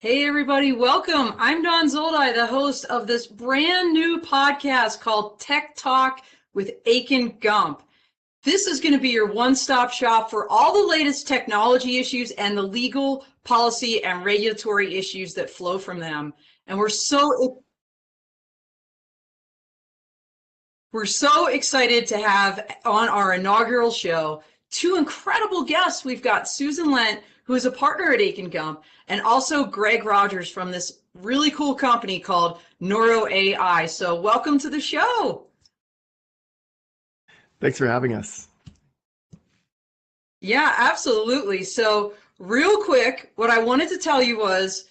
Hey everybody, welcome. I'm Don Zoldi, the host of this brand new podcast called Tech Talk with Akin Gump. This is going to be your one-stop shop for all the latest technology issues and the legal, policy, and regulatory issues that flow from them. And we're so excited to have on our inaugural show two incredible guests. We've got Susan Lent, who is a partner at Akin Gump, and also Greg Rogers from this really cool company called Neuro AI. So welcome to the show. Thanks for having us. Yeah, absolutely. So real quick, what I wanted to tell you was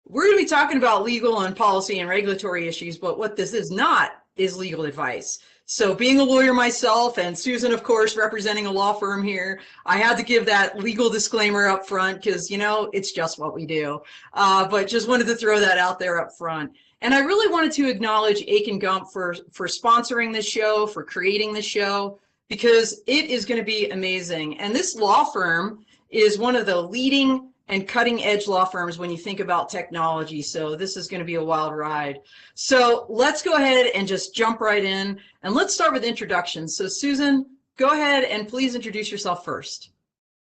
we're going to be talking about legal and policy and regulatory issues, but what this is not is legal advice. So being a lawyer myself, and Susan, of course, representing a law firm here, I had to give that legal disclaimer up front because, you know, it's just what we do. But just wanted to throw that out there up front. And I really wanted to acknowledge Akin Gump for sponsoring this show, for creating this show, because it is going to be amazing. And this law firm is one of the leading and cutting edge law firms when you think about technology. So this is going to be a wild ride. So let's go ahead and just jump right in. And let's start with introductions. So Susan, go ahead and please introduce yourself first.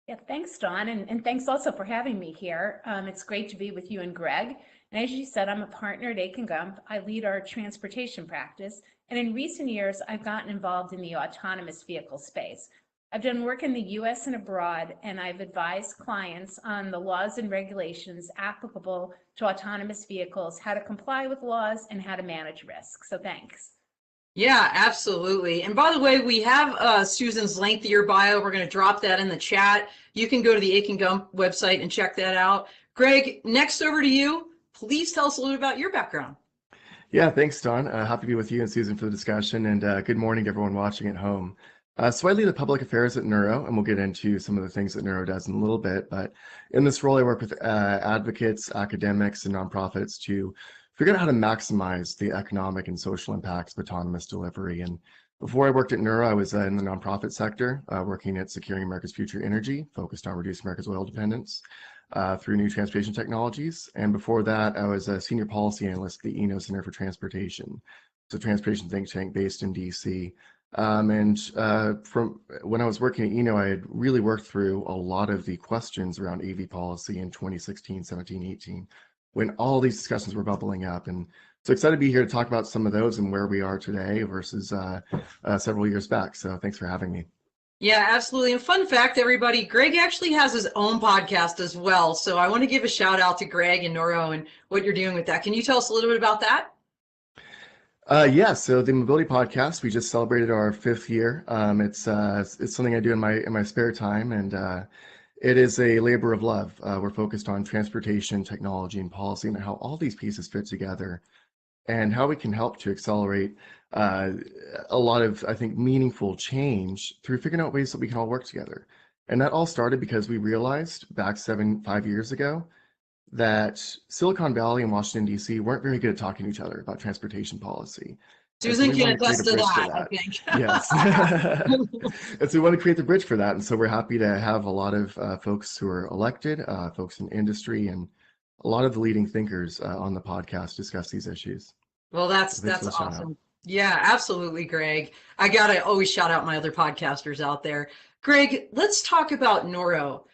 Yeah, thanks, Dawn, and thanks also for having me here. It's great to be with you and Greg. And as you said, I'm a partner at Akin Gump. I lead our transportation practice. And in recent years, I've gotten involved in the autonomous vehicle space. I've done work in the US and abroad, and I've advised clients on the laws and regulations applicable to autonomous vehicles, how to comply with laws, and how to manage risk. So thanks. Yeah, absolutely. And by the way, we have Susan's lengthier bio. We're going to drop that in the chat. You can go to the Akin Gump website and check that out. Greg, next over to you. Please tell us a little about your background. Yeah, thanks, Don. Happy to be with you and Susan for the discussion, and good morning to everyone watching at home. So I lead the public affairs at Nuro, and we'll get into some of the things that Nuro does in a little bit. But in this role, I work with advocates, academics, and nonprofits to figure out how to maximize the economic and social impacts of autonomous delivery. And before I worked at Nuro, I was in the nonprofit sector, working at Securing America's Future Energy, focused on reducing America's oil dependence through new transportation technologies. And before that, I was a senior policy analyst at the Center for Transportation. It's a transportation think tank based in DC. From when I was working at Eno, I had really worked through a lot of the questions around AV policy in 2016, 17, 18, when all these discussions were bubbling up. And so excited to be here to talk about some of those and where we are today versus several years back. So thanks for having me. Yeah, absolutely. And fun fact, everybody, Greg actually has his own podcast as well. So I want to give a shout out to Greg and Nuro and what you're doing with that. Can you tell us a little bit about that? Yeah, so the Mobility Podcast, we just celebrated our 5th year. It's something I do in my spare time, and it is a labor of love. We're focused on transportation, technology, and policy, and how all these pieces fit together, and how we can help to accelerate a lot of, I think, meaningful change through figuring out ways that we can all work together. And that all started because we realized back 5 years ago that Silicon Valley and Washington, D.C. weren't very good at talking to each other about transportation policy. Susan can attest to that, I think. Yes. And so we want to create the bridge for that. And so we're happy to have a lot of folks who are elected, folks in industry, and a lot of the leading thinkers on the podcast discuss these issues. Well, that's awesome. Yeah, absolutely, Greg. I got to always shout out my other podcasters out there. Greg, let's talk about Nuro.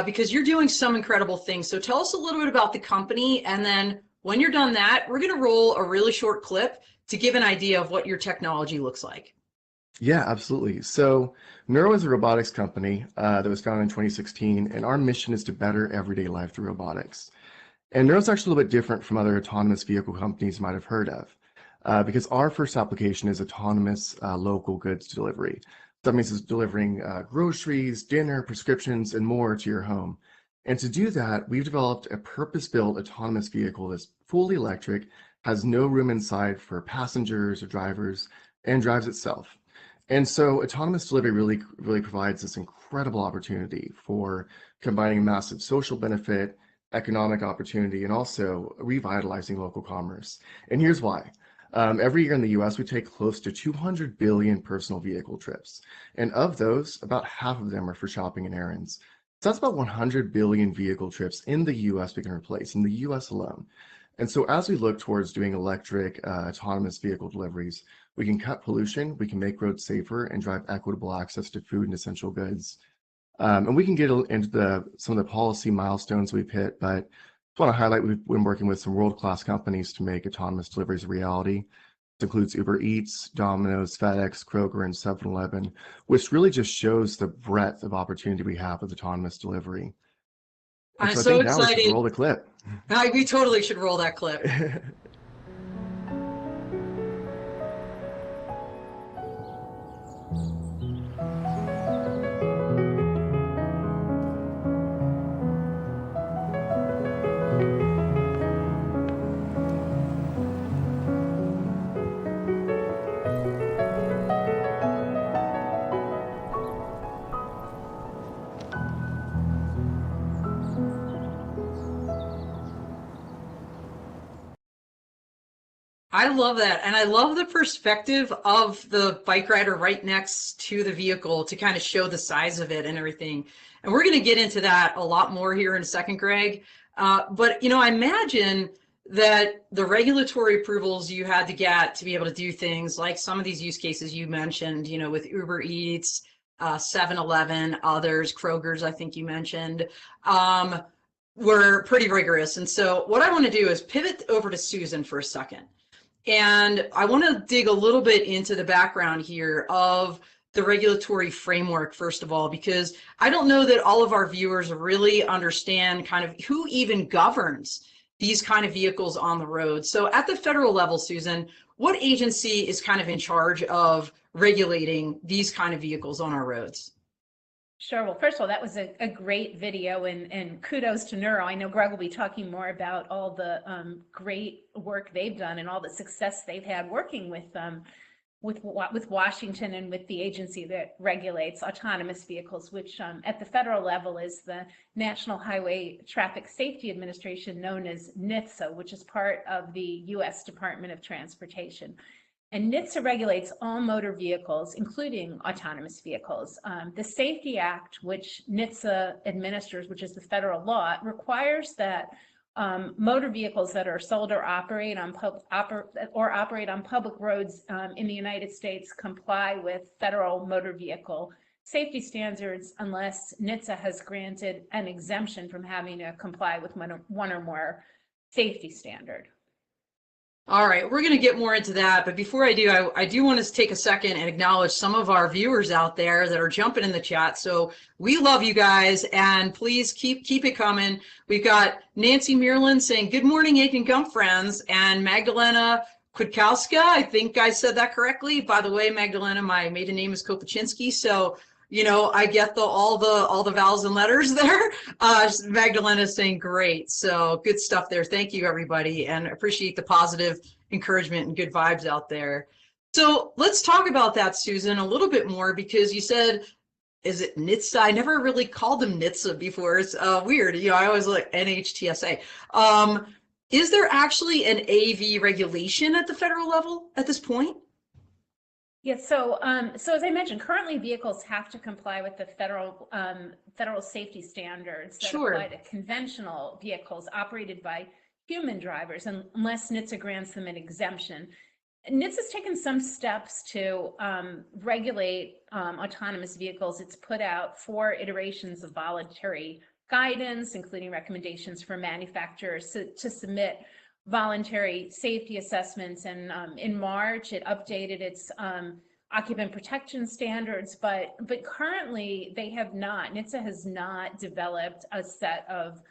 Because you're doing some incredible things. So tell us a little bit about the company, and then when you're done that, we're going to roll a really short clip to give an idea of what your technology looks like. Yeah, absolutely. So Nuro is a robotics company that was founded in 2016, and our mission is to better everyday life through robotics. And Nuro is actually a little bit different from other autonomous vehicle companies you might have heard of, because our first application is autonomous local goods delivery. That means it's delivering groceries, dinner, prescriptions, and more to your home. And to do that, we've developed a purpose-built autonomous vehicle that's fully electric, has no room inside for passengers or drivers, and drives itself. And so autonomous delivery really provides this incredible opportunity for combining massive social benefit, economic opportunity, and also revitalizing local commerce. And here's why. Every year in the US, we take close to 200 billion personal vehicle trips. And of those, about half of them are for shopping and errands. So that's about 100 billion vehicle trips in the US we can replace, in the US alone. And so as we look towards doing electric, autonomous vehicle deliveries, we can cut pollution, we can make roads safer, and drive equitable access to food and essential goods. And we can get into some of the policy milestones we've hit, but I want to highlight we've been working with some world-class companies to make autonomous deliveries a reality. This includes Uber Eats, Domino's, FedEx, Kroger, and 7-Eleven, which really just shows the breadth of opportunity we have with autonomous delivery. And I'm so I so think now we should excited. roll the clip. We totally should roll that clip. I love that. And I love the perspective of the bike rider right next to the vehicle to kind of show the size of it and everything. And we're going to get into that a lot more here in a second, Greg. But, I imagine that the regulatory approvals you had to get to be able to do things like some of these use cases you mentioned, with Uber Eats, 7-Eleven, others, Kroger's, I think you mentioned, were pretty rigorous. And so what I want to do is pivot over to Susan for a second. And I want to dig a little bit into the background here of the regulatory framework, first of all, because I don't know that all of our viewers really understand kind of who even governs these kind of vehicles on the road. So at the federal level, Susan, what agency is kind of in charge of regulating these kind of vehicles on our roads? Sure. Well, first of all, that was a great video, and kudos to Nuro. I know Greg will be talking more about all the great work they've done and all the success they've had working with Washington and with the agency that regulates autonomous vehicles, which at the federal level is the National Highway Traffic Safety Administration, known as NHTSA, which is part of the U.S. Department of Transportation. And NHTSA regulates all motor vehicles, including autonomous vehicles. The Safety Act, which NHTSA administers, which is the federal law, requires that motor vehicles that are sold or operate on public roads in the United States comply with federal motor vehicle safety standards unless NHTSA has granted an exemption from having to comply with one or more safety standard. All right, we're going to get more into that, but before I do, I do want to take a second and acknowledge some of our viewers out there that are jumping in the chat. So we love you guys, and please keep it coming. We've got Nancy Meerlin saying, "Good morning, Akin Gump friends," and Magdalena Kwiatkowska. I think I said that correctly. By the way, Magdalena, my maiden name is Kopachinski, so I get all the vowels and letters there. Magdalena is saying great. So good stuff there. Thank you, everybody, and appreciate the positive encouragement and good vibes out there. So let's talk about that, Susan, a little bit more, because you said, is it NHTSA? I never really called them NHTSA before. It's weird. I always like NHTSA. Is there actually an AV regulation at the federal level at this point? Yes, so as I mentioned, currently vehicles have to comply with the federal safety standards that apply to conventional vehicles operated by human drivers, unless NHTSA grants them an exemption. NHTSA's taken some steps to regulate autonomous vehicles. It's put out 4 iterations of voluntary guidance, including recommendations for manufacturers to submit voluntary safety assessments, and in March it updated its occupant protection standards, but currently NHTSA has not developed a set of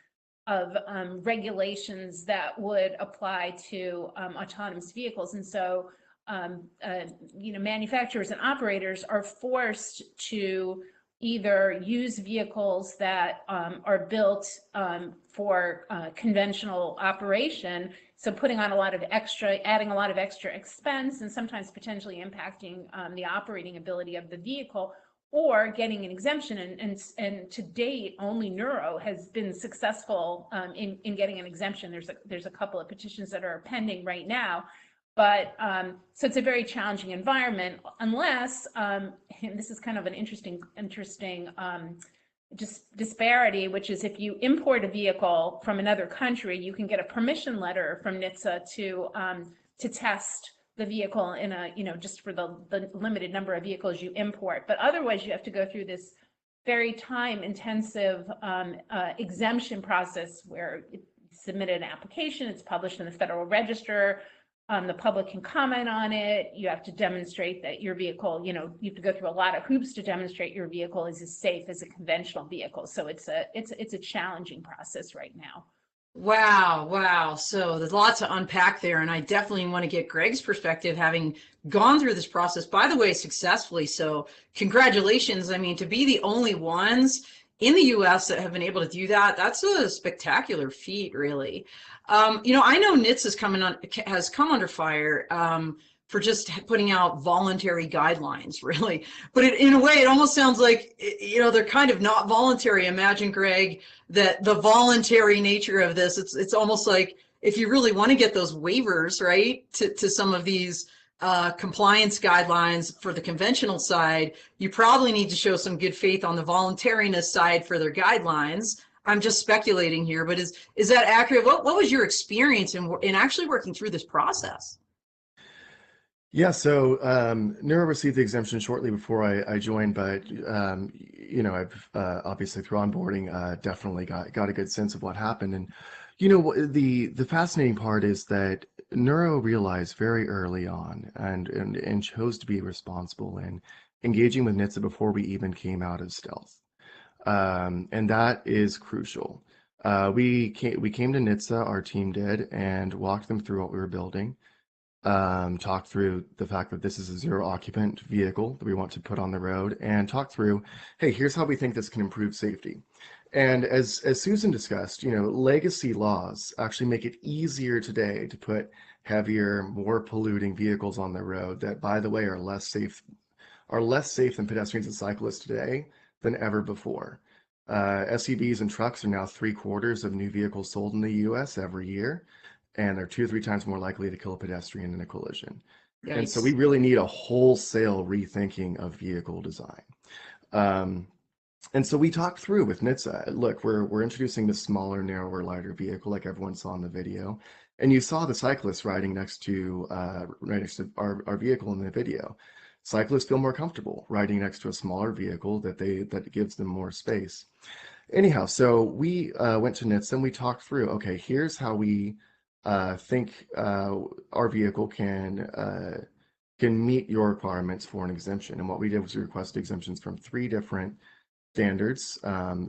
regulations that would apply to autonomous vehicles. And so manufacturers and operators are forced to either use vehicles that are built for conventional operation, so adding a lot of extra expense and sometimes potentially impacting the operating ability of the vehicle, or getting an exemption. And to date, only Nuro has been successful in getting an exemption. There's a couple of petitions that are pending right now. But so it's a very challenging environment unless, and this is kind of an interesting disparity, which is if you import a vehicle from another country, you can get a permission letter from NHTSA to test the vehicle in a, just for the limited number of vehicles you import. But otherwise, you have to go through this very time-intensive exemption process where you submit an application, it's published in the Federal Register, the public can comment on it, you have to demonstrate that your vehicle, you have to go through a lot of hoops to demonstrate your vehicle is as safe as a conventional vehicle. So it's a challenging process right now. Wow. So there's lots to unpack there, and I definitely want to get Greg's perspective, having gone through this process, by the way, successfully. So congratulations. I mean, to be the only ones in the US that have been able to do that, that's a spectacular feat, really. I know NHTSA has come under fire for just putting out voluntary guidelines, really. But in a way, it almost sounds like, they're kind of not voluntary. Imagine, Greg, that the voluntary nature of this, it's almost like if you really want to get those waivers, right, to some of these compliance guidelines for the conventional side, you probably need to show some good faith on the voluntariness side for their guidelines. I'm just speculating here, but is that accurate? What was your experience in actually working through this process? Yeah, so Nuro received the exemption shortly before I joined, but I've obviously through onboarding definitely got a good sense of what happened. And the fascinating part is that Nuro realized very early on and chose to be responsible in engaging with NHTSA before we even came out of stealth, and that is crucial. We came to NHTSA, our team did, and walked them through what we were building. Talk through the fact that this is a zero occupant vehicle that we want to put on the road, and talk through, hey, here's how we think this can improve safety. And as Susan discussed, legacy laws actually make it easier today to put heavier, more polluting vehicles on the road that, by the way, are less safe than pedestrians and cyclists today than ever before. SUVs and trucks are now 3/4 of new vehicles sold in the US every year, and they're 2 or 3 times more likely to kill a pedestrian in a collision. Yikes. And so we really need a wholesale rethinking of vehicle design. And so we talked through with NHTSA, look, we're introducing this smaller, narrower, lighter vehicle like everyone saw in the video. And you saw the cyclists riding next to our vehicle in the video. Cyclists feel more comfortable riding next to a smaller vehicle that gives them more space. Anyhow, so we went to NHTSA and we talked through, okay, here's how we think our vehicle can meet your requirements for an exemption. And what we did was we requested exemptions from 3 different standards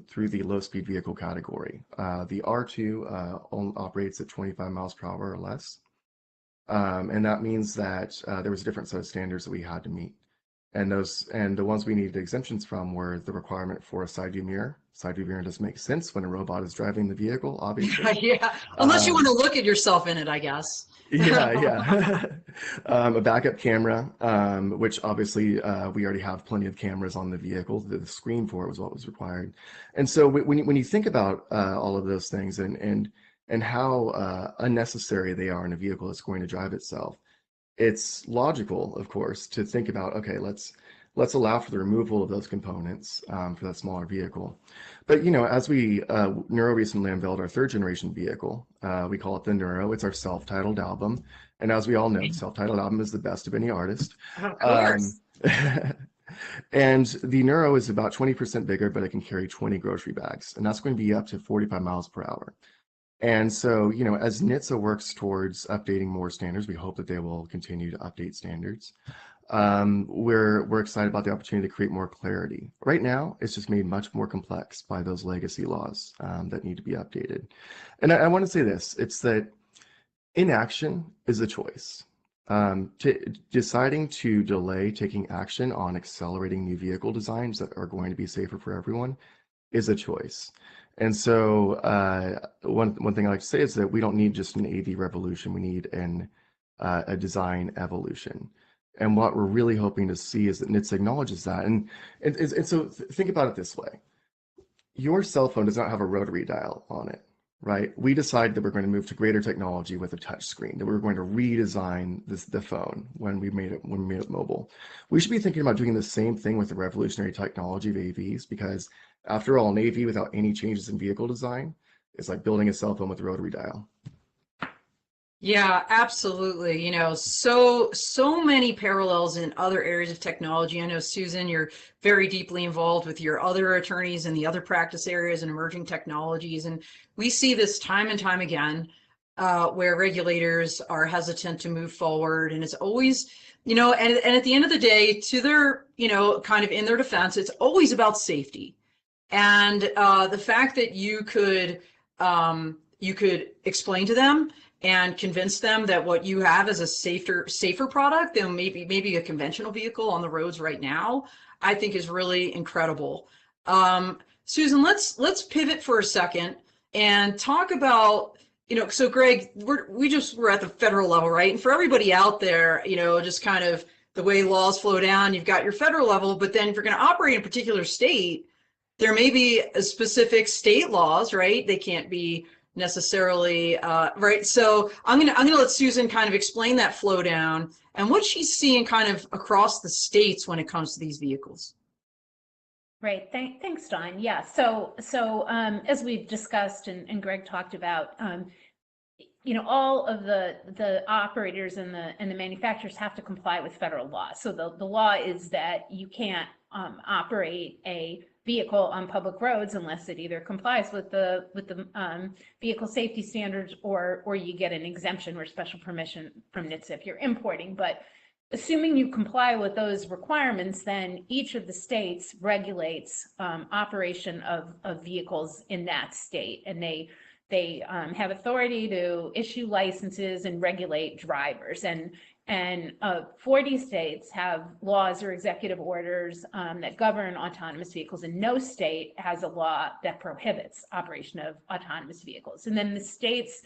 through the low-speed vehicle category. The R2 operates at 25 miles per hour or less. And that means that there was a different set of standards that we had to meet. And the ones we needed exemptions from were the requirement for a side view mirror. Side view mirror doesn't make sense when a robot is driving the vehicle, obviously. Yeah, unless you want to look at yourself in it, I guess. Yeah. A backup camera, which obviously we already have plenty of cameras on the vehicle. The screen for it was what was required. And so when you think about all of those things and how unnecessary they are in a vehicle that's going to drive itself, it's logical, of course, to think about, okay, let's allow for the removal of those components for that smaller vehicle. But as Nuro recently unveiled our 3rd generation vehicle. We call it the Nuro. It's our self-titled album, and as we all know, the self-titled album is the best of any artist. Of course. And the Nuro is about 20% bigger, but it can carry 20 grocery bags, and that's going to be up to 45 miles per hour. And so, as NHTSA works towards updating more standards, we hope that they will continue to update standards. We're excited about the opportunity to create more clarity. Right now, it's just made much more complex by those legacy laws that need to be updated. And I want to say this, it's that inaction is a choice. Deciding to delay taking action on accelerating new vehicle designs that are going to be safer for everyone is a choice. And so one thing I like to say is that we don't need just an AV revolution, we need a design evolution. And what we're really hoping to see is that NHTSA acknowledges that. And so think about it this way. Your cell phone does not have a rotary dial on it, right? We decided that we're going to move to greater technology with a touch screen, that we were going to redesign the phone when we made it mobile. We should be thinking about doing the same thing with the revolutionary technology of AVs, because after all, an AV without any changes in vehicle design is like building a cell phone with a rotary dial. Yeah, absolutely. So many parallels in other areas of technology. I know, Susan, you're very deeply involved with your other attorneys in the other practice areas and emerging technologies. And we see this time and time again, where regulators are hesitant to move forward. And it's always, and at the end of the day, to their, kind of in their defense, it's always about safety. And the fact that you could explain to them and convince them that what you have is a safer product than maybe a conventional vehicle on the roads right now, I think is really incredible. Susan, let's pivot for a second and talk about, so Greg, we're at the federal level, right? And for everybody out there, just kind of the way laws flow down, you've got your federal level, but then if you're going to operate in a particular state, there may be specific state laws, right? They can't be necessarily right. So I'm gonna let Susan kind of explain that flow down and what she's seeing kind of across the states when it comes to these vehicles. Right. Thanks, Dawn. Yeah. So as we've discussed and Greg talked about, all of the operators and the manufacturers have to comply with federal law. So the law is that you can't operate a vehicle on public roads unless it either complies with the vehicle safety standards or you get an exemption or special permission from NHTSA if you're importing. But assuming you comply with those requirements, then each of the states regulates operation of vehicles in that state, and they have authority to issue licenses and regulate drivers. And 40 states have laws or executive orders that govern autonomous vehicles, and no state has a law that prohibits operation of autonomous vehicles. And then the states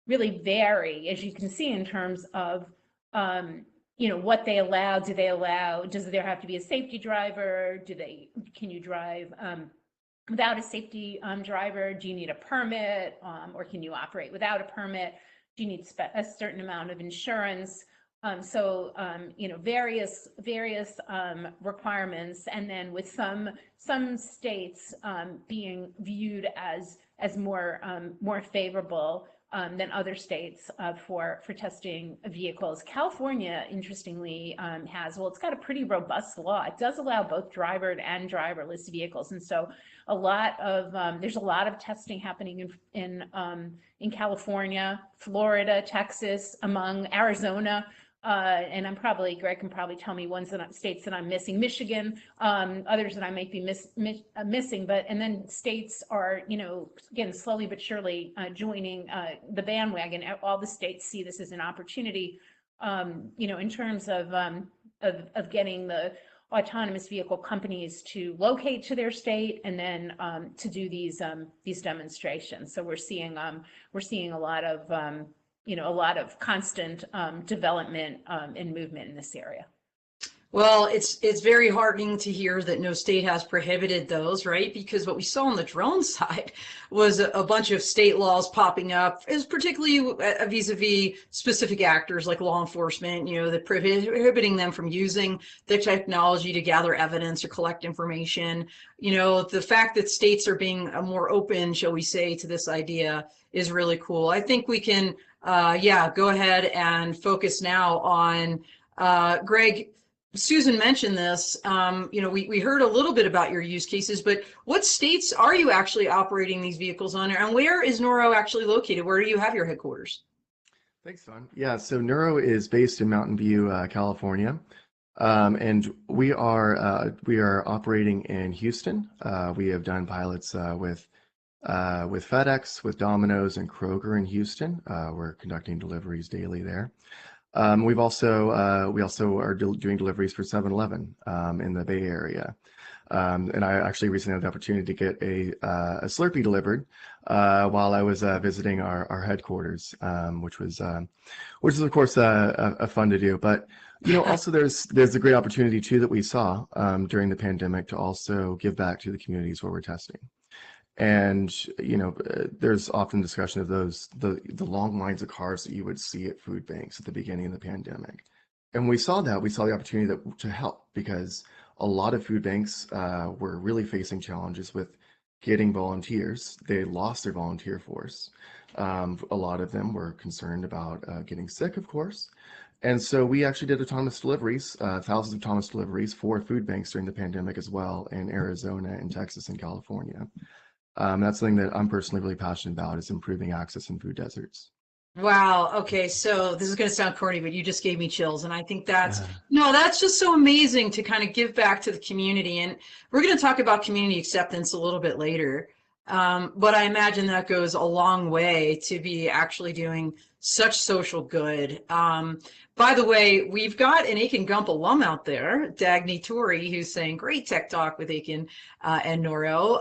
really vary, as you can see, in terms of what they allow. Does there have to be a safety driver? Can you drive without a safety driver? Do you need a permit, or can you operate without a permit? Do you need a certain amount of insurance? Various requirements, and then with some states being viewed as more favorable than other states for testing vehicles. California, interestingly, it's got a pretty robust law. It does allow both drivered and driverless vehicles, and so there's a lot of testing happening in California, Florida, Texas, among Arizona. And Greg can probably tell me states that I'm missing, Michigan, others that I might be missing, and then states are, again, slowly but surely joining the bandwagon. All the states see this as an opportunity, in terms of getting the autonomous vehicle companies to locate to their state and then to do these demonstrations. So we're seeing a lot of constant development and movement in this area. Well, it's very heartening to hear that no state has prohibited those, right? Because what we saw on the drone side was a bunch of state laws popping up, is particularly vis-a-vis specific actors like law enforcement, that prohibiting them from using the technology to gather evidence or collect information. The fact that states are being more open, shall we say, to this idea is really cool. I think we can, go ahead and focus now on Greg. Susan mentioned this, we heard a little bit about your use cases, but what states are you actually operating these vehicles on, and where is Nuro actually located? Where do you have your headquarters? Thanks, Don. Yeah, so Nuro is based in Mountain View, California, and we are operating in Houston. We have done pilots with FedEx, with Domino's, and Kroger in Houston. We're conducting deliveries daily there. We also are doing deliveries for 7-Eleven in the Bay Area. And I actually recently had the opportunity to get a Slurpee delivered while I was visiting our headquarters, which is of course fun to do. But also there's a great opportunity too that we saw during the pandemic to also give back to the communities where we're testing. And there's often discussion of the long lines of cars that you would see at food banks at the beginning of the pandemic. And we saw the opportunity to help, because a lot of food banks were really facing challenges with getting volunteers. They lost their volunteer force. A lot of them were concerned about getting sick, of course. And so we actually did autonomous deliveries, thousands of autonomous deliveries for food banks during the pandemic as well, in Arizona and Texas and California. That's something that I'm personally really passionate about, is improving access in food deserts. Wow. Okay. So this is going to sound corny, but you just gave me chills. And I think that's, Uh, no, that's just so amazing to kind of give back to the community. And we're going to talk about community acceptance a little bit later. But I imagine that goes a long way to be actually doing such social good. By the way, we've got an Akin Gump alum out there, Dagny Turi, who's saying great tech talk with Akin and Nuro.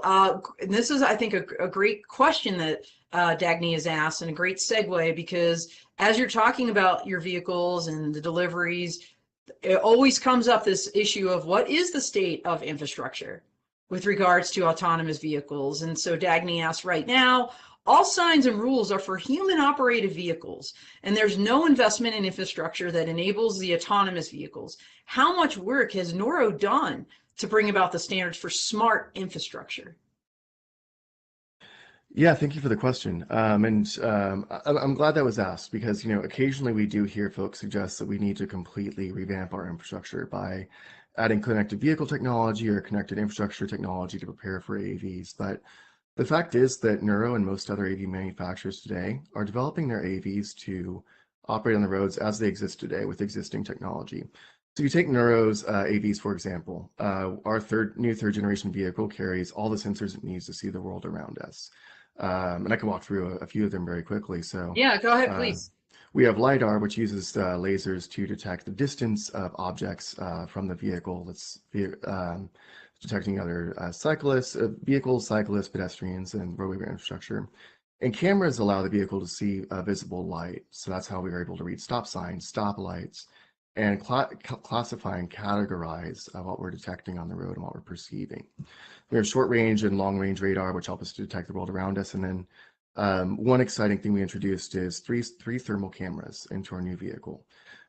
And this is, I think, a great question that Dagny has asked, and a great segue, because as you're talking about your vehicles and the deliveries, it always comes up this issue of what is the state of infrastructure with regards to autonomous vehicles. And so Dagny asks, right now, all signs and rules are for human operated vehicles, and there's no investment in infrastructure that enables the autonomous vehicles. How much work has Nuro done to bring about the standards for smart infrastructure? Yeah, thank you for the question. I'm glad that was asked, because occasionally we do hear folks suggest that we need to completely revamp our infrastructure by adding connected vehicle technology or connected infrastructure technology to prepare for AVs. But the fact is that Nuro and most other AV manufacturers today are developing their AVs to operate on the roads as they exist today with existing technology. So you take Nuro's AVs, for example. Our new third generation vehicle carries all the sensors it needs to see the world around us. And I can walk through a few of them very quickly. So Yeah, go ahead, uh, please. we have LiDAR, which uses lasers to detect the distance of objects from the vehicle. That's detecting other cyclists, vehicles, cyclists, pedestrians, and roadway infrastructure. And cameras allow the vehicle to see visible light. So that's how we are able to read stop signs, stop lights, and classify and categorize what we're detecting on the road and what we're perceiving. We have short range and long range radar, which help us to detect the world around us. And then one exciting thing we introduced is three thermal cameras into our new vehicle,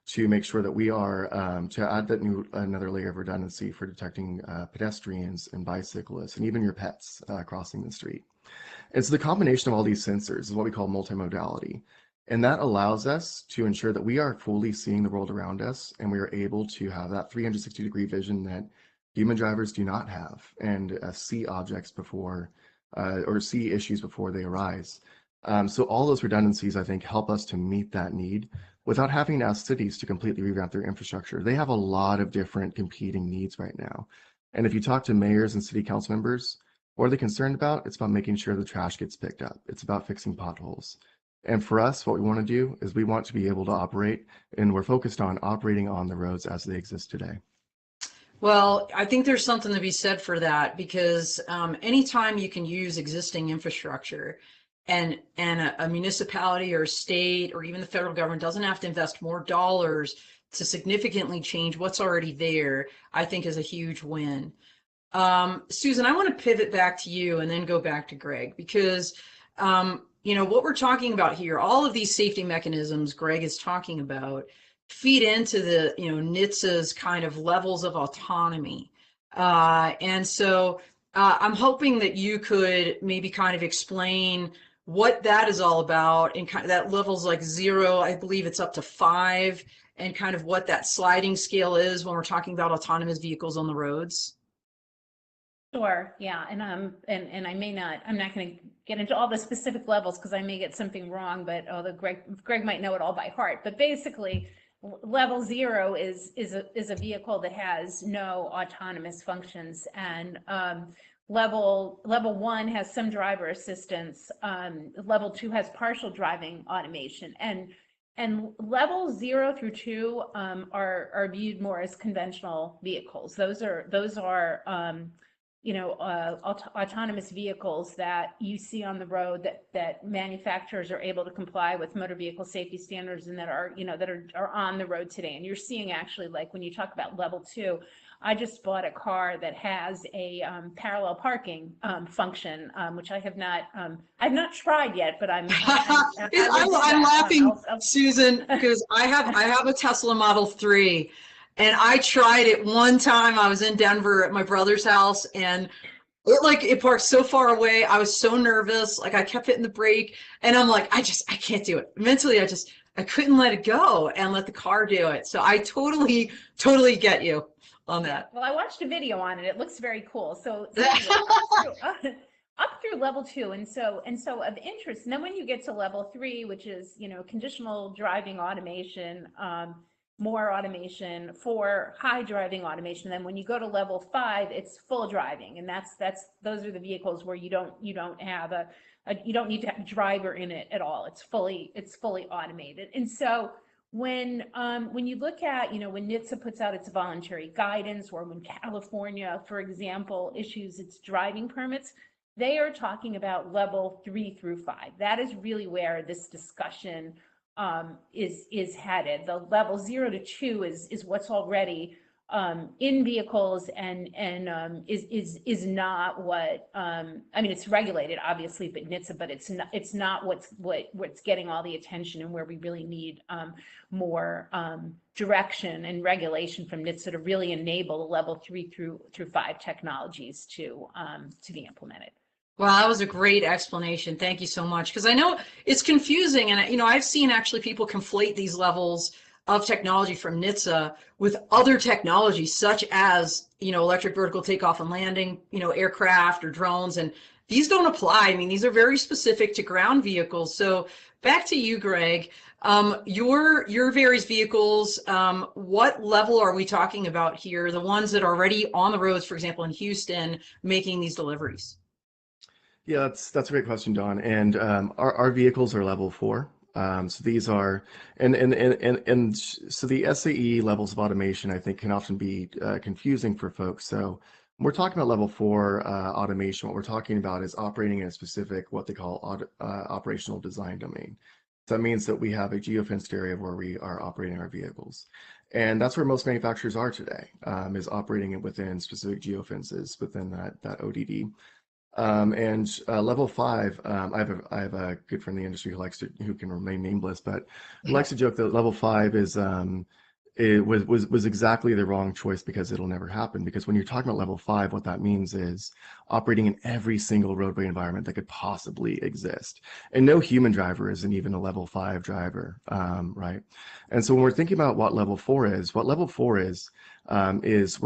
to make sure that we are to add another layer of redundancy for detecting pedestrians and bicyclists and even your pets crossing the street. And so the combination of all these sensors is what we call multimodality. And that allows us to ensure that we are fully seeing the world around us, and we are able to have that 360-degree vision that human drivers do not have, and see objects before or see issues before they arise. So all those redundancies, I think, help us to meet that need without having to ask cities to completely revamp their infrastructure. They have a lot of different competing needs right now. And if you talk to mayors and city council members, what are they concerned about? It's about making sure the trash gets picked up. It's about fixing potholes. And for us, what we want to do is we want to be able to operate, and we're focused on operating on the roads as they exist today. Well, I think there's something to be said for that, because anytime you can use existing infrastructure, and a municipality or a state or even the federal government doesn't have to invest more dollars to significantly change what's already there, I think is a huge win. Susan, I want to pivot back to you and then go back to Greg, because what we're talking about here, all of these safety mechanisms Greg is talking about, feed into the NHTSA's kind of levels of autonomy. And so I'm hoping that you could maybe kind of explain what that is all about, and kind of that levels like 0, I believe it's up to 5, and kind of what that sliding scale is when we're talking about autonomous vehicles on the roads. Sure, yeah, and I'm not going to get into all the specific levels because I may get something wrong, but although Greg might know it all by heart. But basically, level 0 is a vehicle that has no autonomous functions, and level 1 has some driver assistance. Level 2 has partial driving automation, and level 0 through 2 are viewed more as conventional vehicles. Those are autonomous vehicles that you see on the road that manufacturers are able to comply with motor vehicle safety standards and that are, that are on the road today. And you're seeing actually, like when you talk about level 2, I just bought a car that has a parallel parking function, which I have not, I've not tried yet, but I'm laughing, Susan, because I have a Tesla Model 3. And I tried it one time. I was in Denver at my brother's house, and it parked so far away. I was so nervous. Like I kept hitting the brake, and I'm like, I can't do it. Mentally, I couldn't let it go and let the car do it. So I totally get you on that. Well, I watched a video on it. It looks very cool. So up through level 2, and so of interest. And then when you get to level 3, which is conditional driving automation, more automation, for high driving automation. Then when you go to level 5, it's full driving, and those are the vehicles where you don't have you don't need to have a driver in it at all. It's fully automated. And so when you look at when NHTSA puts out its voluntary guidance, or when California, for example, issues its driving permits, they are talking about level 3 through 5. That is really where this discussion is headed. The level 0 to 2 is what's already in vehicles, and is not what I mean. It's regulated, obviously, but NHTSA, but it's not what's getting all the attention, and where we really need more direction and regulation from NHTSA to really enable the level 3 through 5 technologies to be implemented. Well, that was a great explanation. Thank you so much. Because I know it's confusing, and I've seen actually people conflate these levels of technology from NHTSA with other technologies, such as electric vertical takeoff and landing, aircraft or drones, and these don't apply. I mean, these are very specific to ground vehicles. So back to you, Greg. Your various vehicles, what level are we talking about here? The ones that are already on the roads, for example, in Houston, making these deliveries. Yeah, that's a great question, Dawn. And our vehicles are level 4. So these are, and so the SAE levels of automation, I think, can often be confusing for folks. So when we're talking about level 4 automation, what we're talking about is operating in a specific, what they call operational design domain. So that means that we have a geofenced area where we are operating our vehicles. And that's where most manufacturers are today, is operating it within specific geofences within that ODD. And level 5, I have a good friend in the industry who can remain nameless, but who likes to joke that level 5 is it was exactly the wrong choice, because it'll never happen. Because when you're talking about level 5, what that means is operating in every single roadway environment that could possibly exist. And no human driver isn't even a level 5 driver, right? And so when we're thinking about what level 4 is, we're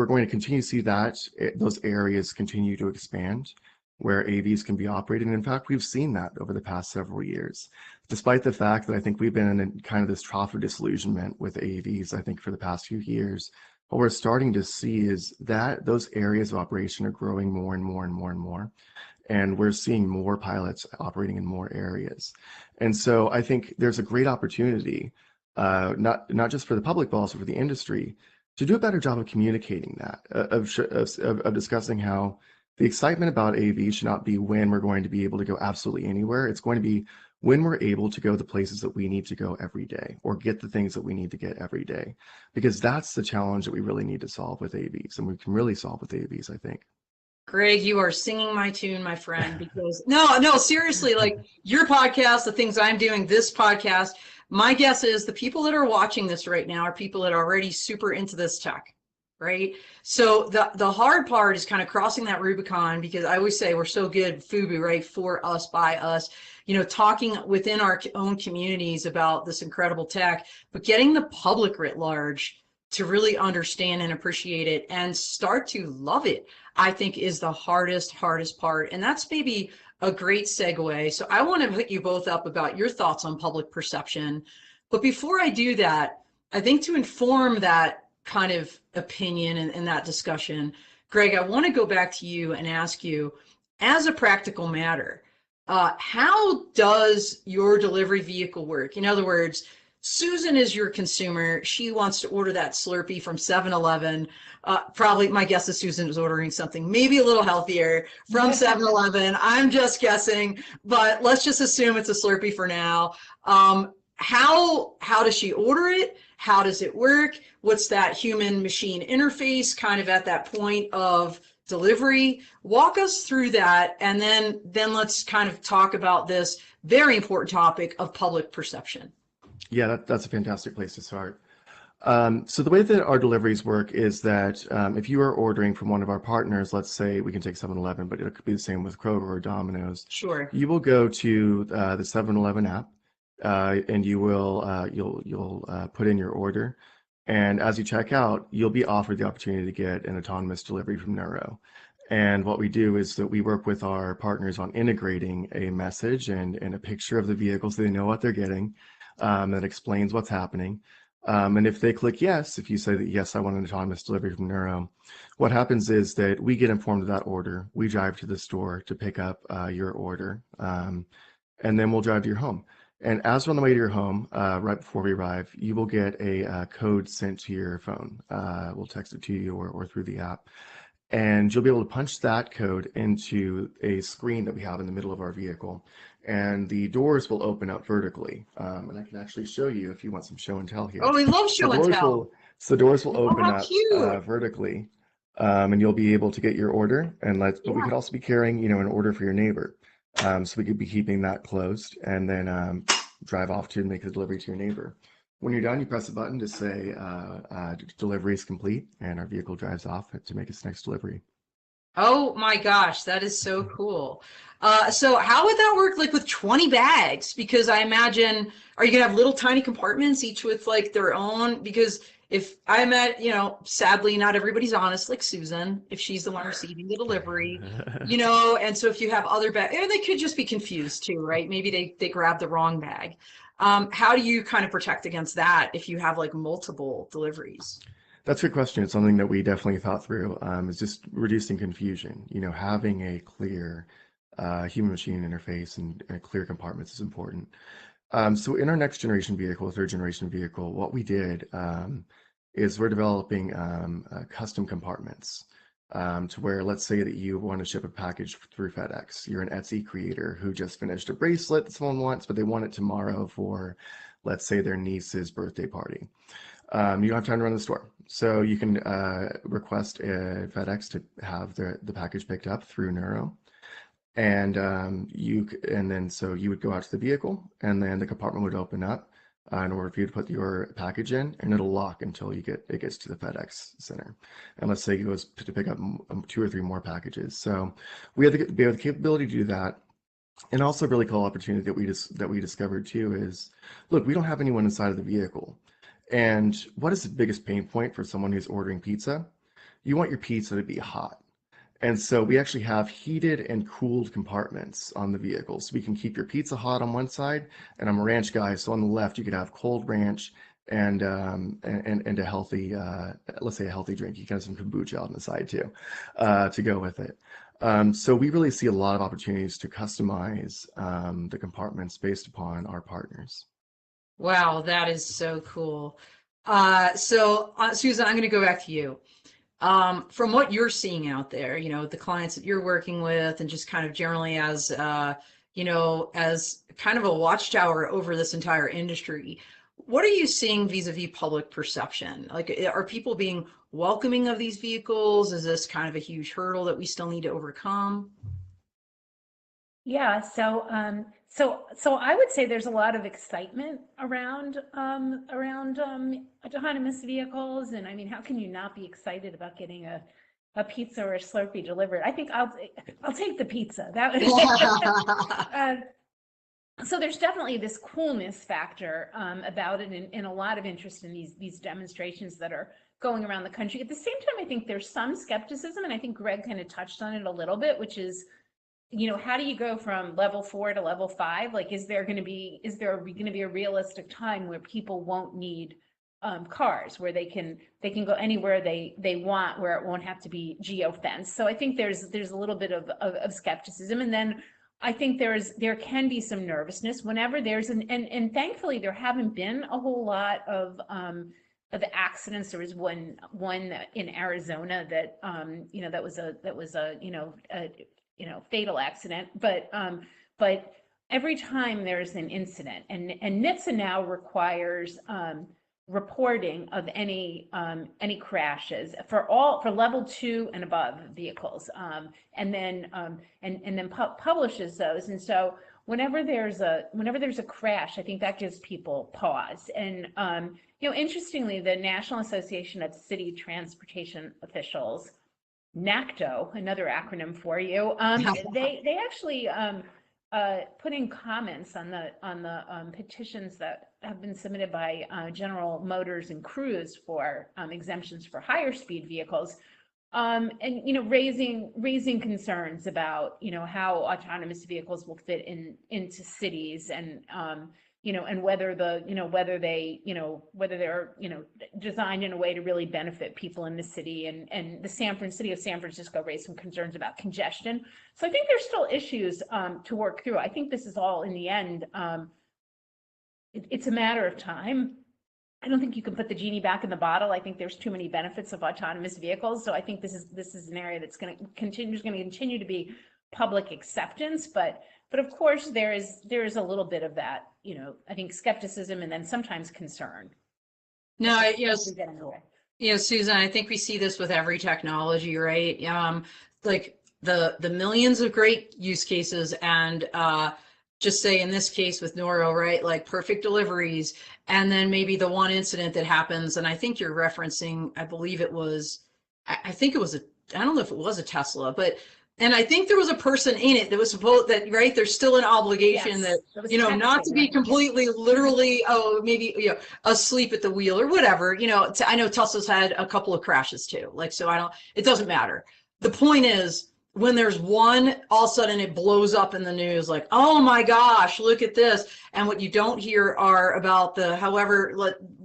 going to continue to see those areas continue to expand, where AVs can be operated. And in fact, we've seen that over the past several years, despite the fact that I think we've been in kind of this trough of disillusionment with AVs, I think, for the past few years. What we're starting to see is that those areas of operation are growing more and more and more and more. And we're seeing more pilots operating in more areas. And so I think there's a great opportunity, not just for the public, but also for the industry, to do a better job of communicating that, of discussing how the excitement about AV should not be when we're going to be able to go absolutely anywhere. It's going to be when we're able to go the places that we need to go every day, or get the things that we need to get every day, because that's the challenge that we really need to solve with AVs, and we can really solve with AVs, I think. Greg, you are singing my tune, my friend, because no, seriously, like your podcast, the things I'm doing, this podcast, my guess is the people that are watching this right now are people that are already super into this tech. Right. So the hard part is kind of crossing that Rubicon, because I always say we're so good, FUBU, right? For us, by us, talking within our own communities about this incredible tech, but getting the public writ large to really understand and appreciate it and start to love it, I think, is the hardest part. And that's maybe a great segue. So I want to pick you both up about your thoughts on public perception. But before I do that, I think to inform that kind of opinion and that discussion, Greg, I want to go back to you and ask you, as a practical matter, how does your delivery vehicle work? In other words, Susan is your consumer. She wants to order that Slurpee from 7-Eleven. Probably my guess is Susan is ordering something maybe a little healthier from 7-Eleven. I'm just guessing, but let's just assume it's a Slurpee for now. How does she order it? How does it work? What's that human machine interface kind of at that point of delivery? Walk us through that, and then let's kind of talk about this very important topic of public perception. Yeah, that's a fantastic place to start. So the way that our deliveries work is that if you are ordering from one of our partners, let's say we can take 7-Eleven, but it could be the same with Kroger or Domino's. Sure. You will go to the 7-Eleven app, and you will you'll put in your order, and as you check out, you'll be offered the opportunity to get an autonomous delivery from Nuro. And what we do is that we work with our partners on integrating a message and a picture of the vehicle so they know what they're getting, that explains what's happening. And if they click yes, if you say that, yes, I want an autonomous delivery from Nuro, what happens is that we get informed of that order. We drive to the store to pick up your order, and then we'll drive to your home. And as we're on the way to your home, right before we arrive, you will get a code sent to your phone. We'll text it to you or through the app. And you'll be able to punch that code into a screen that we have in the middle of our vehicle. And the doors will open up vertically. And I can actually show you if you want some show and tell here. Oh, we love show and tell. So the doors will open how up cute. vertically, and you'll be able to get your order. But we could also be carrying, an order for your neighbor. So we could be keeping that closed and then drive off to make the delivery to your neighbor. When you're done, you press a button to say delivery is complete, and our vehicle drives off to make its next delivery. Oh my gosh, that is so cool. So how would that work like with 20 bags? Because I imagine, are you gonna have little tiny compartments, each with like their own? Because if I'm at, sadly, not everybody's honest like Susan, if she's the one receiving the delivery, and so if you have other bags, and they could just be confused too, right? Maybe they grab the wrong bag. How do you kind of protect against that if you have like multiple deliveries? That's a good question. It's something that we definitely thought through. Is just reducing confusion. Having a clear human-machine interface and clear compartments is important. So in our next generation vehicle, third generation vehicle, what we did is we're developing custom compartments to where, let's say that you want to ship a package through FedEx. You're an Etsy creator who just finished a bracelet that someone wants, but they want it tomorrow for, let's say, their niece's birthday party. You don't have time to run the store. So you can request FedEx to have the package picked up through Nuro. And so you would go out to the vehicle, and then the compartment would open up in order for you to put your package in, and it'll lock until it gets to the FedEx center. And let's say it goes to pick up 2 or 3 more packages. So we have the capability to do that. And also a really cool opportunity that we discovered too is, look, we don't have anyone inside of the vehicle. And what is the biggest pain point for someone who's ordering pizza? You want your pizza to be hot. And so we actually have heated and cooled compartments on the vehicle. So we can keep your pizza hot on one side, and I'm a ranch guy, so on the left you could have cold ranch and a healthy, let's say a healthy drink. You can have some kombucha on the side too, to go with it. So we really see a lot of opportunities to customize the compartments based upon our partners. Wow, that is so cool. Susan, I'm going to go back to you. From what you're seeing out there, the clients that you're working with, and just kind of generally as, as kind of a watchtower over this entire industry, what are you seeing vis-a-vis public perception? Like, are people being welcoming of these vehicles? Is this kind of a huge hurdle that we still need to overcome? Yeah, so I would say there's a lot of excitement around autonomous vehicles, and I mean, how can you not be excited about getting a pizza or a Slurpee delivered? I think I'll take the pizza. That would. So there's definitely this coolness factor about it, and a lot of interest in these demonstrations that are going around the country. At the same time, I think there's some skepticism, and I think Greg kind of touched on it a little bit, which is, how do you go from level 4 to level 5? Like, is there going to be a realistic time where people won't need cars, where they can go anywhere they want, where it won't have to be geo-fenced? So I think there's a little bit of skepticism. And then I think there can be some nervousness whenever there's and thankfully there haven't been a whole lot of accidents. There was one in Arizona that that was a fatal accident, but every time there's an incident, and NHTSA now requires reporting of any crashes for level 2 and above vehicles, and then publishes those. And so whenever there's a crash, I think that gives people pause. And interestingly, the National Association of City Transportation Officials, NACTO, another acronym for you, they actually put in comments on the petitions that have been submitted by General Motors and Cruise for exemptions for higher speed vehicles, and raising concerns about how autonomous vehicles will fit into cities, and and whether they're designed in a way to really benefit people in the city. And the city of San Francisco raised some concerns about congestion. So I think there's still issues to work through. I think this is all, in the end, it's a matter of time. I don't think you can put the genie back in the bottle. I think there's too many benefits of autonomous vehicles. So I think this is an area that's going to continue to be public acceptance. But of course, there is a little bit of that, I think, skepticism and then sometimes concern. No, Susan, I think we see this with every technology, right? Like the millions of great use cases, and just say in this case with Nuro, right? Like perfect deliveries, and then maybe the one incident that happens, and I think you're referencing, I believe it was, I think it was I don't know if it was a Tesla, and I think there was a person in it that was supposed that, right, there's still an obligation that not to be completely literally, maybe, asleep at the wheel or whatever, I know Tesla's had a couple of crashes too. Like, so it doesn't matter. The point is, when there's one, all of a sudden it blows up in the news, like, oh my gosh, look at this. And what you don't hear are about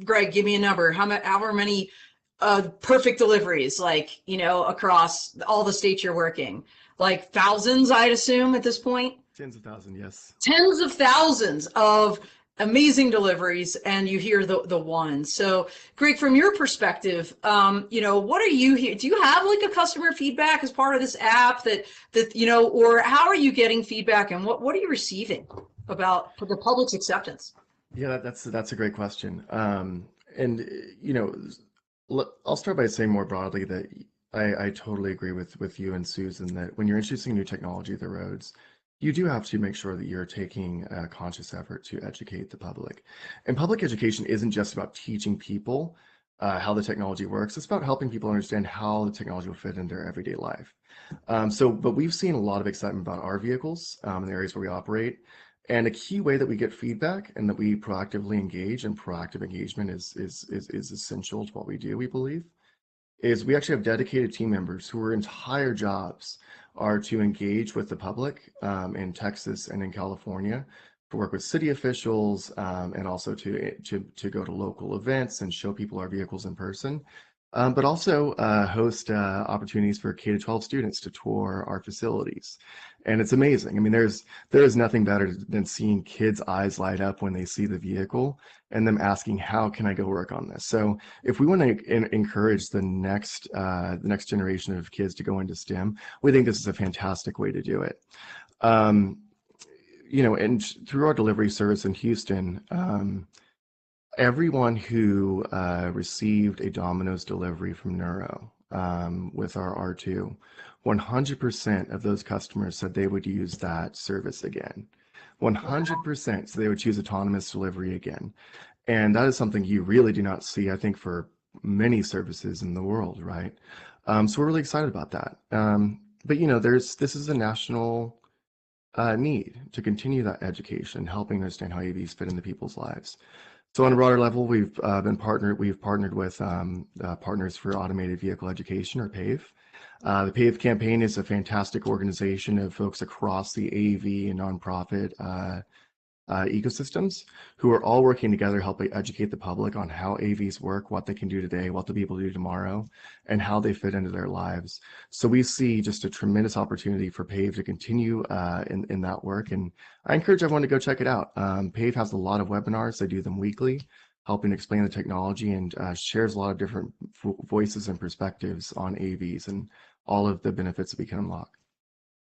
Greg, give me a number, however many perfect deliveries, like, across all the states you're working. Like thousands, I'd assume, at this point. Tens of thousands, yes. Tens of thousands of amazing deliveries, and you hear the one. So, Greg, from your perspective, what are you here? Do you have like a customer feedback as part of this app that or how are you getting feedback, and what are you receiving about the public's acceptance? Yeah, that's a great question. And I'll start by saying more broadly that I totally agree with you and Susan that when you're introducing new technology to the roads, you do have to make sure that you're taking a conscious effort to educate the public. And public education isn't just about teaching people how the technology works. It's about helping people understand how the technology will fit in their everyday life. But we've seen a lot of excitement about our vehicles in the areas where we operate. And a key way that we get feedback and that we proactively engage, and proactive engagement is essential to what we do, we believe, is we actually have dedicated team members whose entire jobs are to engage with the public in Texas and in California, to work with city officials, and also to go to local events and show people our vehicles in person, but also host opportunities for K-12 students to tour our facilities. And it's amazing. I mean, there is nothing better than seeing kids' eyes light up when they see the vehicle and them asking, how can I go work on this? So if we want to encourage the next generation of kids to go into STEM, we think this is a fantastic way to do it. And through our delivery service in Houston, everyone who received a Domino's delivery from Nuro with our R2, 100% of those customers said they would use that service again. 100%, so they would choose autonomous delivery again. And that is something you really do not see, I think, for many services in the world, right? So we're really excited about that. But this is a national need to continue that education, helping understand how AVs fit into people's lives. So on a broader level, we've partnered with Partners for Automated Vehicle Education, or PAVE. The PAVE campaign is a fantastic organization of folks across the AV and nonprofit ecosystems who are all working together, helping educate the public on how AVs work, what they can do today, what they'll be able to do tomorrow, and how they fit into their lives. So we see just a tremendous opportunity for PAVE to continue in that work. And I encourage everyone to go check it out. PAVE has a lot of webinars. They do them weekly, helping explain the technology, and shares a lot of different voices and perspectives on AVs and all of the benefits that we can unlock.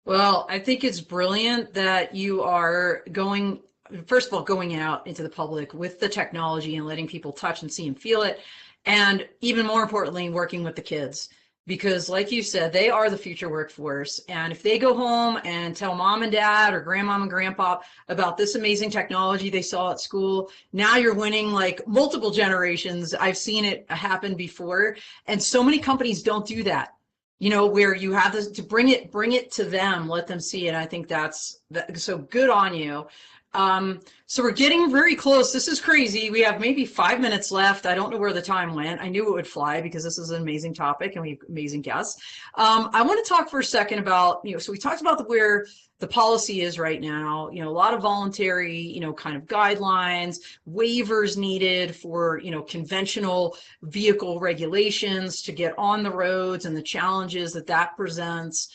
Well, I think it's brilliant that you are going, first of all, going out into the public with the technology and letting people touch and see and feel it. And even more importantly, working with the kids. Because like you said, they are the future workforce. And if they go home and tell mom and dad or grandmom and grandpa about this amazing technology they saw at school, now you're winning like multiple generations. I've seen it happen before. And so many companies don't do that. You know, where you have this to bring it to them, let them see it. I think that's so good on you. So we're getting very close. This is crazy. We have maybe 5 minutes left. I don't know where the time went. I knew it would fly because this is an amazing topic and we have amazing guests. I want to talk for a second about, so we talked about where the policy is right now, a lot of voluntary, kind of guidelines, waivers needed for, conventional vehicle regulations to get on the roads and the challenges that presents.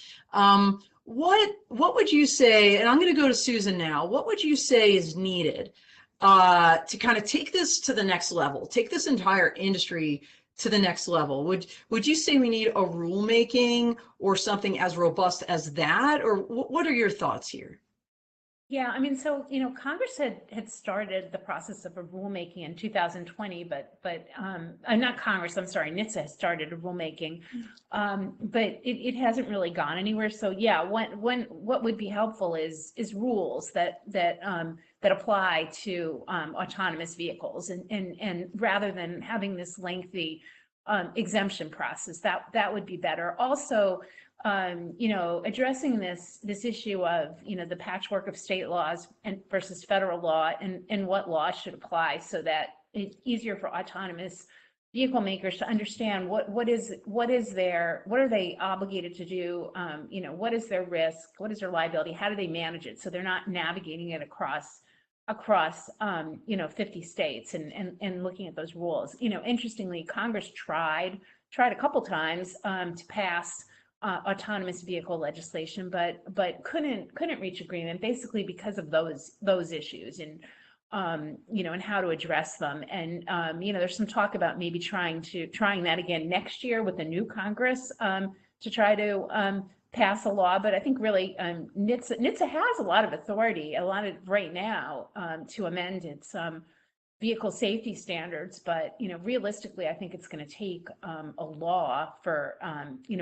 What would you say, and I'm going to go to Susan now, what would you say is needed to kind of take this to the next level, take this entire industry to the next level? Would you say we need a rulemaking or something as robust as that? Or what are your thoughts here? Yeah, I mean, so, Congress had started the process of a rulemaking in 2020, but not Congress, I'm sorry, NHTSA has started a rulemaking, but it hasn't really gone anywhere. So yeah, what would be helpful is rules that apply to autonomous vehicles, and rather than having this lengthy exemption process, that would be better. Also, addressing this issue of, the patchwork of state laws and versus federal law, and what laws should apply, so that it's easier for autonomous vehicle makers to understand what are they obligated to do, what is their risk, what is their liability, how do they manage it, so they're not navigating it across 50 states and looking at those rules. Interestingly, Congress tried a couple times to pass autonomous vehicle legislation, but couldn't reach agreement, basically because of those issues, and and how to address them. And there's some talk about maybe trying that again next year with the new Congress, to try to pass a law. But I think really NHTSA has a lot of authority, right now, to amend its vehicle safety standards, but realistically, I think it's going to take a law for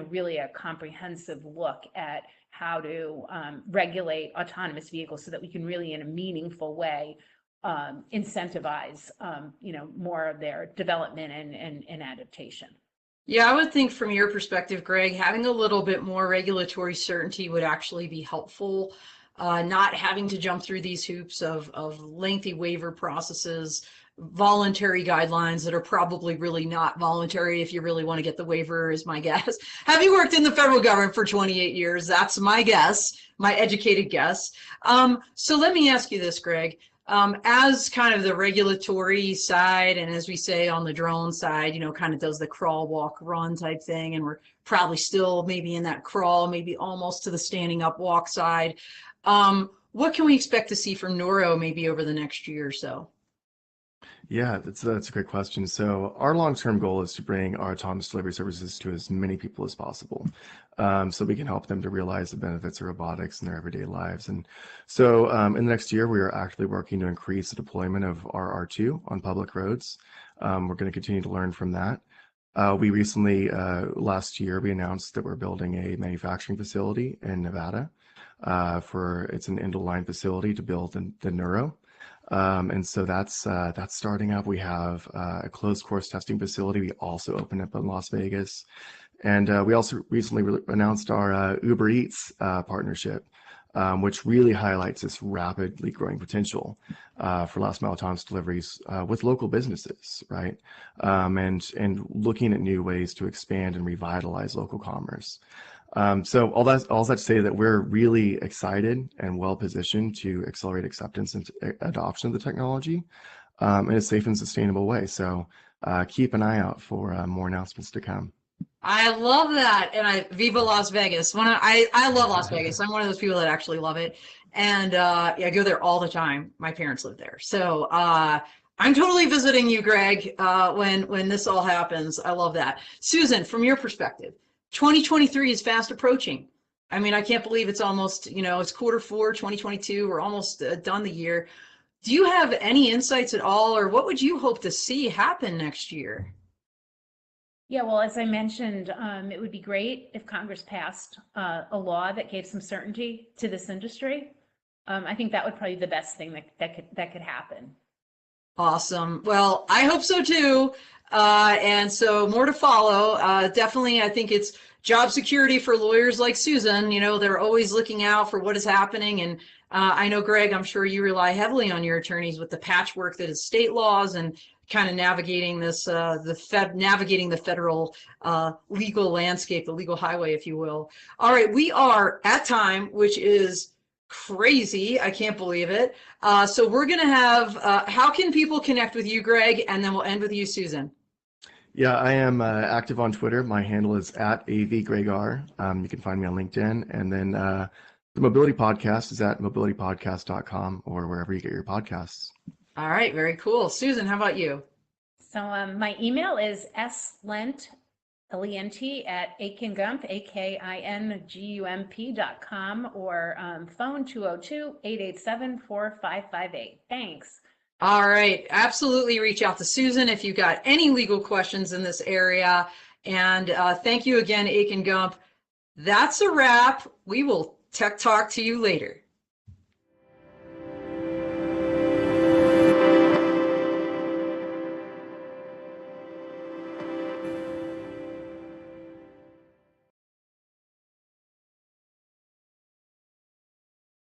really a comprehensive look at how to regulate autonomous vehicles, so that we can really, in a meaningful way, incentivize more of their development and adaptation. Yeah, I would think from your perspective, Greg, having a little bit more regulatory certainty would actually be helpful. Not having to jump through these hoops of lengthy waiver processes, voluntary guidelines that are probably really not voluntary if you really want to get the waiver, is my guess. Having worked in the federal government for 28 years, that's my guess, my educated guess. So let me ask you this, Greg. As kind of the regulatory side, and as we say on the drone side, kind of does the crawl, walk, run type thing, and we're probably still maybe in that crawl, maybe almost to the standing up walk side. What can we expect to see from Nuro maybe over the next year or so? Yeah, that's a great question. So our long-term goal is to bring our autonomous delivery services to as many people as possible, so we can help them to realize the benefits of robotics in their everyday lives. And so in the next year, we are actively working to increase the deployment of our R2 on public roads. We're going to continue to learn from that. We recently, last year, we announced that we're building a manufacturing facility in Nevada. It's an end-of-line facility to build the Nuro. And so that's starting up. We have a closed course testing facility. We also opened up in Las Vegas. And we also recently announced our Uber Eats partnership. which really highlights this rapidly growing potential for last mile autonomous deliveries with local businesses, right? And looking at new ways to expand and revitalize local commerce. So all that to say that we're really excited and well positioned to accelerate acceptance and adoption of the technology in a safe and sustainable way. So keep an eye out for more announcements to come. I love that, and Viva Las Vegas. I love Las Vegas. I'm one of those people that actually love it, and yeah, I go there all the time. My parents live there, so I'm totally visiting you, Greg, when this all happens. I love that. Susan, from your perspective, 2023 is fast approaching. I mean, I can't believe it's almost, it's Q4 2022. We're almost done the year. Do you have any insights at all, or what would you hope to see happen next year? Yeah, well, as I mentioned, it would be great if Congress passed a law that gave some certainty to this industry. I think that would probably be the best thing that could happen. Awesome. Well, I hope so too. And so more to follow. Definitely, I think it's job security for lawyers like Susan. They're always looking out for what is happening. And I know, Greg, I'm sure you rely heavily on your attorneys with the patchwork that is state laws and kind of navigating this, navigating the federal legal landscape, the legal highway, if you will. All right, we are at time, which is crazy. I can't believe it. So we're going to have, how can people connect with you, Greg? And then we'll end with you, Susan. Yeah, I am active on Twitter. My handle is @avgregar. You can find me on LinkedIn. And then the Mobility Podcast is at mobilitypodcast.com or wherever you get your podcasts. All right, very cool. Susan, how about you? So my email is slent, Lent at akingump, AKINGUMP.com, or phone 202-887-4558. Thanks. All right, absolutely reach out to Susan if you've got any legal questions in this area. And thank you again, Akin Gump. That's a wrap. We will tech talk to you later.